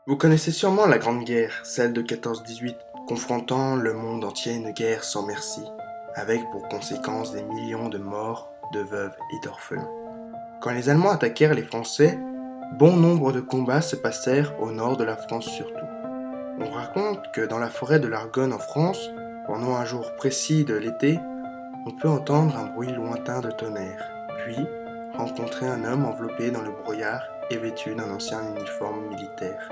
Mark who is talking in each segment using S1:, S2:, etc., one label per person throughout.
S1: Vous connaissez sûrement la Grande Guerre, celle de 14-18, confrontant le monde entier à une guerre sans merci, avec pour conséquence des millions de morts, de veuves et d'orphelins. Quand les Allemands attaquèrent les Français, bon nombre de combats se passèrent au nord de la France surtout. On raconte que dans la forêt de l'Argonne en France, pendant un jour précis de l'été, on peut entendre un bruit lointain de tonnerre, puis rencontrer un homme enveloppé dans le brouillard et vêtu d'un ancien uniforme militaire.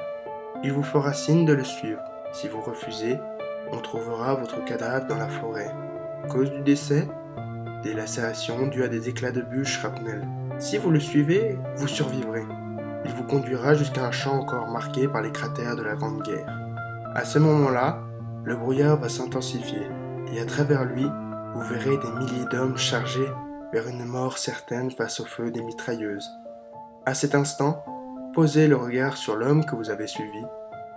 S1: Il vous fera signe de le suivre. Si vous refusez, on trouvera votre cadavre dans la forêt. Cause du décès? Des lacérations dues à des éclats de bûches shrapnel. Si vous le suivez, vous survivrez. Il vous conduira jusqu'à un champ encore marqué par les cratères de la Grande Guerre. À ce moment-là, le brouillard va s'intensifier, et à travers lui, vous verrez des milliers d'hommes chargés vers une mort certaine face au feu des mitrailleuses. À cet instant, posez le regard sur l'homme que vous avez suivi.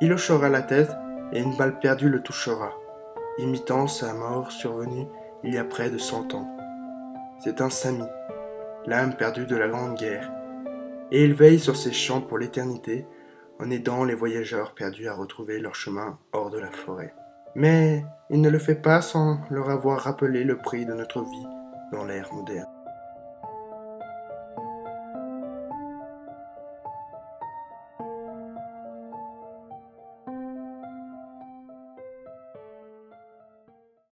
S1: Il hochera la tête et une balle perdue le touchera, imitant sa mort survenue il y a près de 100 ans. C'est un Sami, l'âme perdue de la Grande Guerre, et il veille sur ces champs pour l'éternité en aidant les voyageurs perdus à retrouver leur chemin hors de la forêt. Mais il ne le fait pas sans leur avoir rappelé le prix de notre vie dans l'ère moderne.